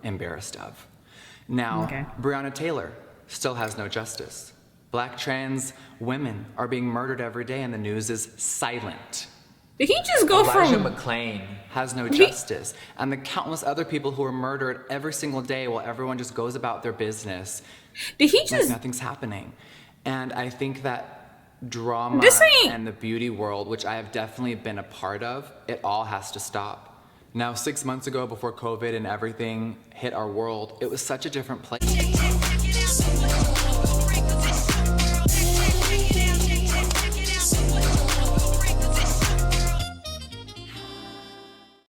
embarrassed of. Now, Breonna Taylor still has no justice. Black trans women are being murdered every day and the news is silent. Did he just go Elijah from... McClain has no justice. And the countless other people who are murdered every single day while everyone just goes about their business. Did he just... like nothing's happening. And I think that drama and the beauty world, which I have definitely been a part of, it all has to stop. Now, 6 months ago, before COVID and everything hit our world, it was such a different place.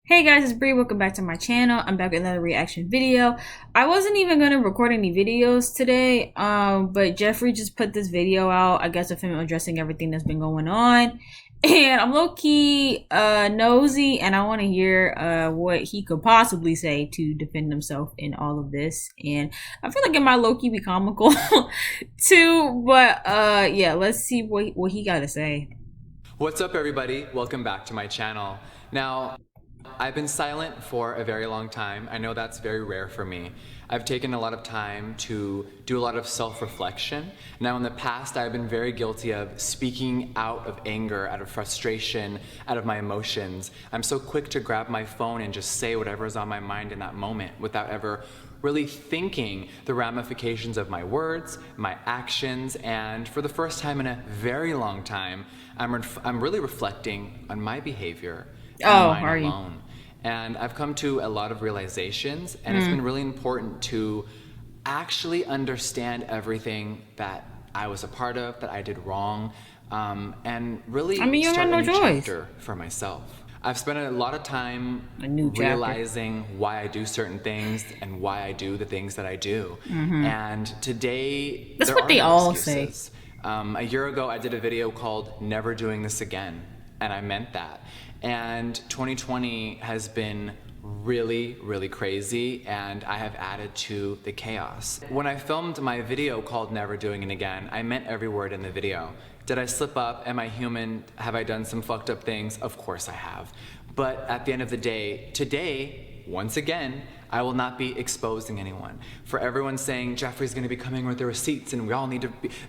Hey guys, it's Bree. Welcome back to my channel. I'm back with another reaction video. I wasn't even gonna record any videos today, but Jeffree just put this video out, I guess, of him addressing everything that's been going on. And I'm low-key nosy, and I want to hear what he could possibly say to defend himself in all of this. And I feel like it might low-key be comical too, but yeah, let's see what he got to say. What's up, everybody? Welcome back to my channel. Now, I've been silent for a very long time. I know that's very rare for me. I've taken a lot of time to do a lot of self-reflection. Now, in the past, I've been very guilty of speaking out of anger, out of frustration, out of my emotions. I'm so quick to grab my phone and just say whatever's on my mind in that moment without ever really thinking the ramifications of my words, my actions, and for the first time in a very long time, I'm really reflecting on my behavior. Are you? Alone. And I've come to a lot of realizations, and it's been really important to actually understand everything that I was a part of, that I did wrong, and really start a new chapter for myself. I've spent a lot of time realizing why I do certain things and why I do the things that I do. And today, that's what they all say. A year ago, I did a video called Never Doing This Again, and I meant that. And 2020 has been really, really crazy, and I have added to the chaos. When I filmed my video called Never Doing It Again, I meant every word in the video. Did I slip up? Am I human? Have I done some fucked up things? Of course I have. But at the end of the day, today, once again, I will not be exposing anyone. For everyone saying Jeffree's gonna be coming with the receipts and we all need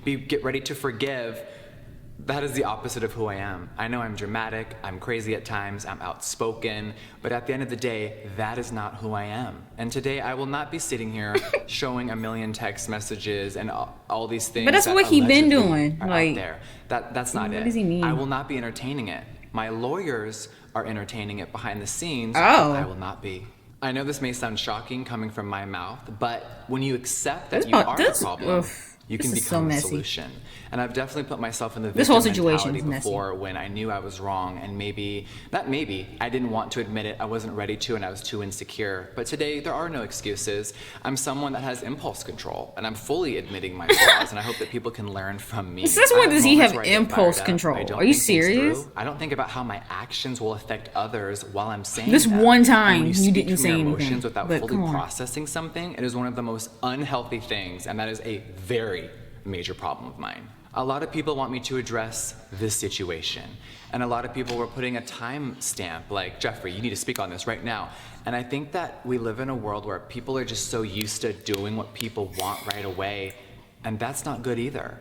to get ready to forgive, that is the opposite of who I am. I know I'm dramatic, I'm crazy at times, I'm outspoken, but at the end of the day, that is not who I am. And today I will not be sitting here showing a million text messages and all these things. But that's what he been doing. Like, out there. That's not it. What does he mean? I will not be entertaining it. My lawyers are entertaining it behind the scenes. I will not be. I know this may sound shocking coming from my mouth, but when you accept that you are the problem, you can become the solution. And I've definitely put myself in the victim mentality before when I knew I was wrong, and I didn't want to admit it, I wasn't ready to, and I was too insecure. But today, there are no excuses. I'm someone that has impulse control, and I'm fully admitting my flaws, and I hope that people can learn from me. Since when does he have impulse control? Are you serious? I don't think about how my actions will affect others while I'm saying this them. One time you didn't say anything. Emotions without fully processing something, it is one of the most unhealthy things, and that is a very major problem of mine. A lot of people want me to address this situation, and a lot of people were putting a time stamp like, Jeffree, you need to speak on this right now. And I think that we live in a world where people are just so used to doing what people want right away, and that's not good either.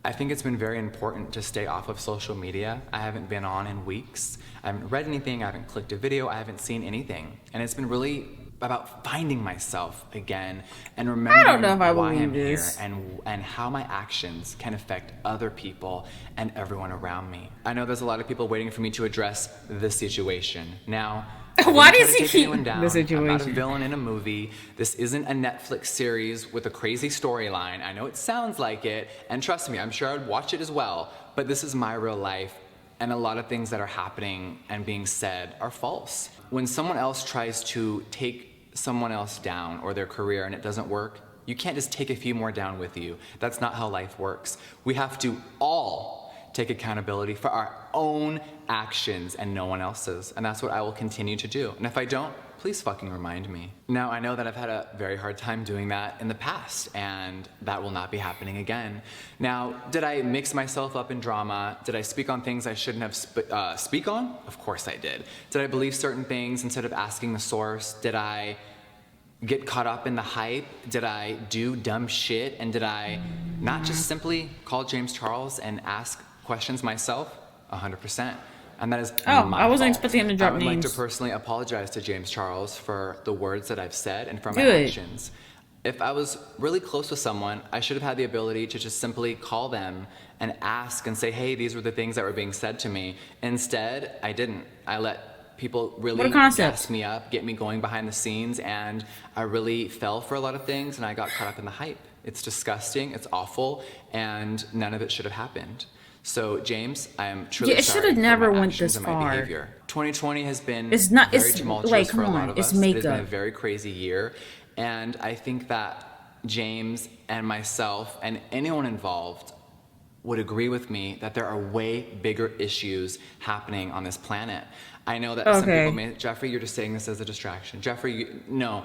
I think it's been very important to stay off of social media. I haven't been on in weeks. I haven't read anything, I haven't clicked a video, I haven't seen anything. And it's been really about finding myself again and remembering why I'm here and how my actions can affect other people and everyone around me. I know there's a lot of people waiting for me to address the situation. Now, why does he keep the situation? I'm not a villain in a movie. This isn't a Netflix series with a crazy storyline. I know it sounds like it, and trust me, I'm sure I'd watch it as well, but this is my real life, and a lot of things that are happening and being said are false. When someone else tries to take someone else down or their career and it doesn't work, you can't just take a few more down with you. That's not how life works. We have to all take accountability for our own actions and no one else's. And that's what I will continue to do. And if I don't, please fucking remind me. Now, I know that I've had a very hard time doing that in the past, and that will not be happening again. Now, did I mix myself up in drama? Did I speak on things I shouldn't have speak on? Of course I did. Did I believe certain things instead of asking the source? Did I get caught up in the hype? Did I do dumb shit? And did I not just simply call James Charles and ask questions myself? 100%. And that is my I wasn't fault. expecting him to drop I would names. like to personally apologize to James Charles for the words that I've said and for my Good. actions. If I was really close with someone, I should have had the ability to just simply call them and ask and say, hey, these were the things that were being said to me. Instead, I didn't. I let people really gas me up, get me going behind the scenes, and I really fell for a lot of things, and I got caught up in the hype. It's disgusting, it's awful, and none of it should have happened. So, James, I am truly sorry. It should have never went this far. 2020 has been very tumultuous for a lot of us. It has been a very crazy year. And I think that James and myself and anyone involved would agree with me that there are way bigger issues happening on this planet. I know that some people may, Jeffree, you're just saying this as a distraction. Jeffree, no.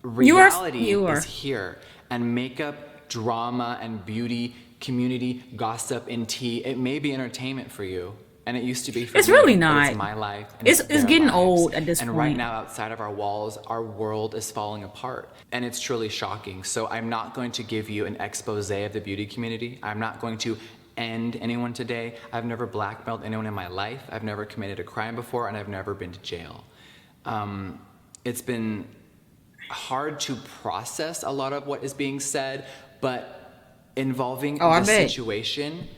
Reality is here. And makeup, drama, and beauty, community, gossip, and tea, it may be entertainment for you. And it used to be for me. It's really not. It's my life. It's getting old at this point. And right now, outside of our walls, our world is falling apart. And it's truly shocking. So I'm not going to give you an expose of the beauty community. I'm not going to end anyone today. I've never blackmailed anyone in my life. I've never committed a crime before, and I've never been to jail. It's been hard to process a lot of what is being said, but involving this situation,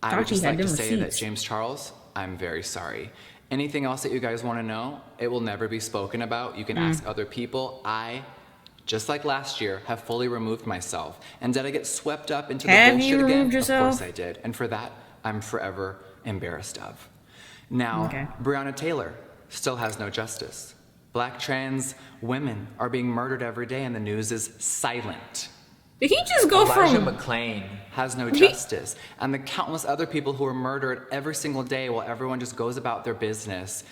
I would just like to say that, James Charles, I'm very sorry. Anything else that you guys want to know, it will never be spoken about. You can ask other people. I, just like last year, have fully removed myself. And did I get swept up into the bullshit again? Of course I did. And for that, I'm forever embarrassed of. Now, Breonna Taylor still has no justice. Black trans women are being murdered every day, and the news is silent. Did he just go Elijah McClain has no justice. And the countless other people who are murdered every single day while everyone just goes about their business.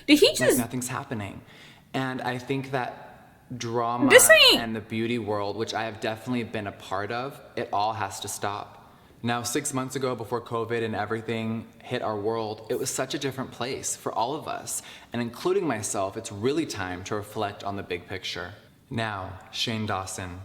Did he just... Like nothing's happening. And I think that drama and the beauty world, which I have definitely been a part of, it all has to stop. Now, 6 months ago, before COVID and everything hit our world, it was such a different place for all of us. And including myself, it's really time to reflect on the big picture. Now, Shane Dawson.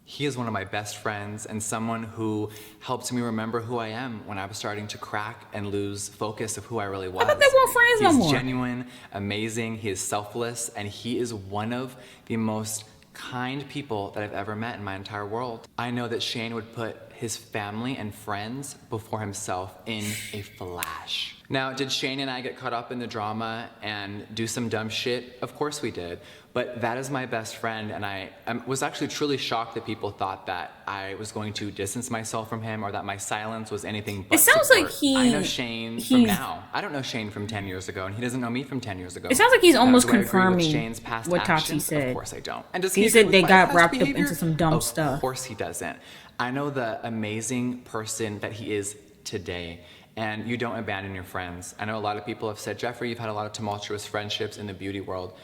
He is one of my best friends and someone who helped me remember who I am when I was starting to crack and lose focus of who I really was. I thought they weren't friends no more. He's genuine, amazing, he is selfless, and he is one of the most kind people that I've ever met in my entire world. I know that Shane would put his family and friends before himself in a flash. Now, did Shane and I get caught up in the drama and do some dumb shit? Of course we did. But that is my best friend, and I was actually truly shocked that people thought that I was going to distance myself from him or that my silence was anything but support. Like I know Shane from now. I don't know Shane from 10 years ago, and he doesn't know me from 10 years ago. It sounds like he's almost confirming what Tati Tati said. Of course I don't. And does he said they got wrapped up into some dumb stuff. Of course he doesn't. I know the amazing person that he is today. And you don't abandon your friends. I know a lot of people have said, Jeffree, you've had a lot of tumultuous friendships in the beauty world.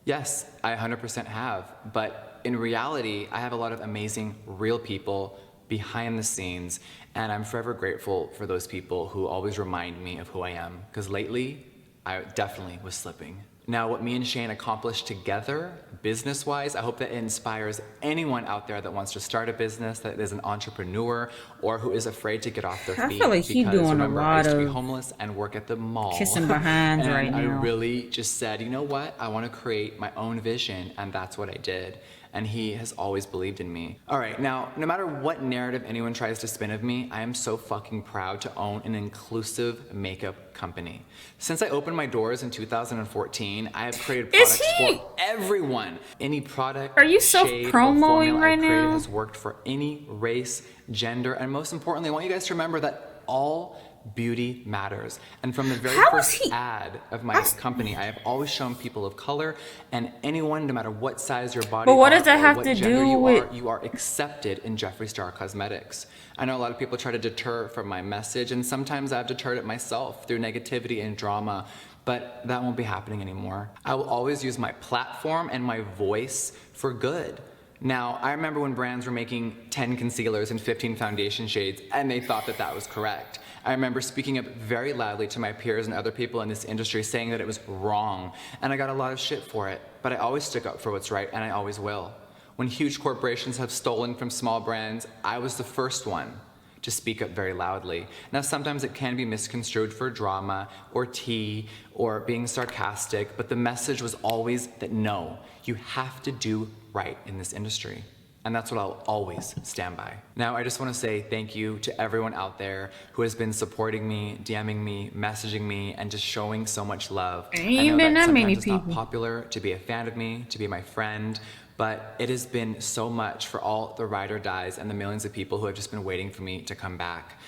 Yes, I 100% have. But in reality, I have a lot of amazing, real people behind the scenes. And I'm forever grateful for those people who always remind me of who I am. Because lately, I definitely was slipping. Now, what me and Shane accomplished together, business-wise, I hope that it inspires anyone out there that wants to start a business, that is an entrepreneur, or who is afraid to get off their feet. I feel like he's doing a lot I used to be of homeless and work at the mall. Kissing behinds right now. I really just said, you know what? I want to create my own vision, and that's what I did. And he has always believed in me. All right, now, no matter what narrative anyone tries to spin of me, I am so fucking proud to own an inclusive makeup company. Since I opened my doors in 2014, I have created products for everyone. Any product, are you self-promoting right now? Has worked for any race, gender, and most importantly, I want you guys to remember that all beauty matters. And from the very first ad of my company, I have always shown people of color and anyone, no matter what size your body, but what does that have to do with? You are accepted in Jeffree Star Cosmetics. I know a lot of people try to deter from my message, and sometimes I've deterred it myself through negativity and drama, but that won't be happening anymore. I will always use my platform and my voice for good. Now, I remember when brands were making 10 concealers and 15 foundation shades, and they thought that that was correct. I remember speaking up very loudly to my peers and other people in this industry saying that it was wrong, and I got a lot of shit for it, but I always stuck up for what's right, and I always will. When huge corporations have stolen from small brands, I was the first one to speak up very loudly. Now, sometimes it can be misconstrued for drama or tea or being sarcastic, but the message was always that no, you have to do right in this industry. And that's what I'll always stand by. Now, I just want to say thank you to everyone out there who has been supporting me, DMing me, messaging me, and just showing so much love. I know that sometimes it's not popular to be a fan of me, to be my friend, but it has been so much for all the ride or dies and the millions of people who have just been waiting for me to come back.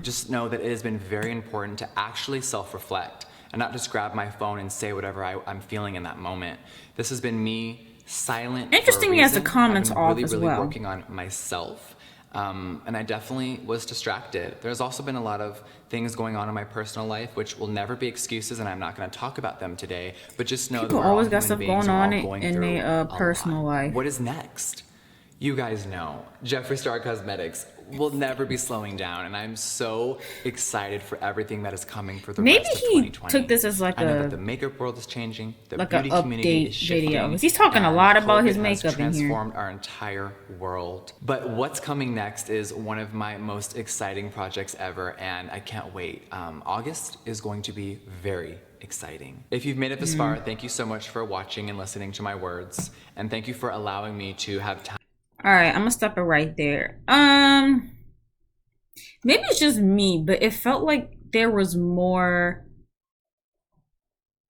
Just know that it has been very important to actually self-reflect and not just grab my phone and say whatever I'm feeling in that moment. This has been me silent. Interesting, he has the comments off really, as really well. Working on myself. And I definitely was distracted. There's also been a lot of things going on in my personal life, which will never be excuses, and I'm not going to talk about them today. But just know people that we're always all got stuff going on in their personal life. What is next? You guys know, Jeffree Star Cosmetics will never be slowing down, and I'm so excited for everything that is coming for the rest of 2020. Maybe he took this as like I know that the makeup world is changing, the like beauty an community is update shifting, video, because he's talking a lot about his COVID makeup has in here. transformed our entire world. But what's coming next is one of my most exciting projects ever, and I can't wait. August is going to be very exciting. If you've made it this far, thank you so much for watching and listening to my words, and thank you for allowing me to have time. All right, I'm gonna stop it right there. Maybe it's just me, but it felt like there was more.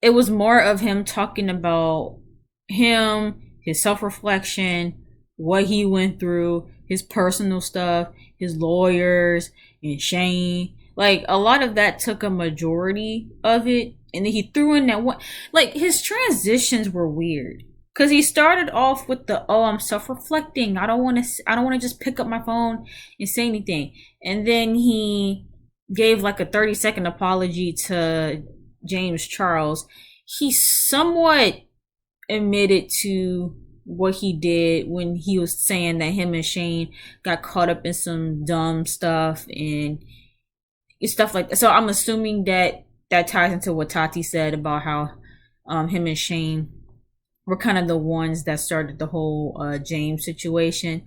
It was more of him talking about him, his self-reflection, what he went through, his personal stuff, his lawyers, and Shane. Like, a lot of that took a majority of it, and then he threw in that one. Like, his transitions were weird. Cause he started off with the, oh, I'm self-reflecting. I don't want to just pick up my phone and say anything. And then he gave like a 30-second apology to James Charles. He somewhat admitted to what he did when he was saying that him and Shane got caught up in some dumb stuff and stuff like that. So I'm assuming that ties into what Tati said about how him and Shane were kind of the ones that started the whole James situation.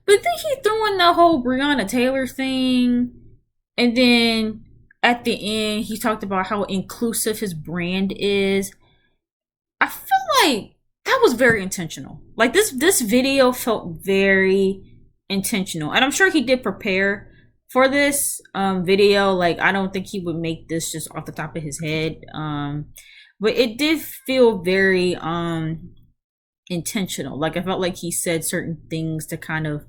But then he threw in the whole Breonna Taylor thing. And then at the end, he talked about how inclusive his brand is. I feel like that was very intentional. Like, this video felt very intentional. And I'm sure he did prepare for this video. Like, I don't think he would make this just off the top of his head. But it did feel very intentional. Like, I felt like he said certain things to kind of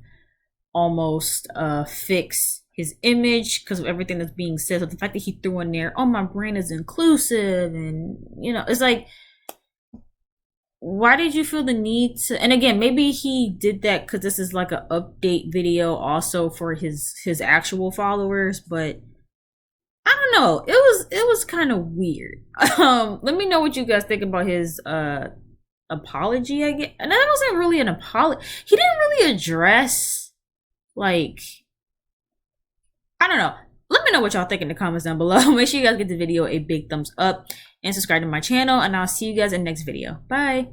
almost fix his image because of everything that's being said. So the fact that he threw in there, oh, my brand is inclusive, and it's like, why did you feel the need to? And again, maybe he did that because this is like an update video also for his actual followers, but I don't know. It was kind of weird. Let me know what you guys think about his apology, I guess. And that wasn't really an apology. He didn't really address, like, I don't know. Let me know what y'all think in the comments down below. Make sure you guys give the video a big thumbs up and subscribe to my channel, and I'll see you guys in the next video. Bye.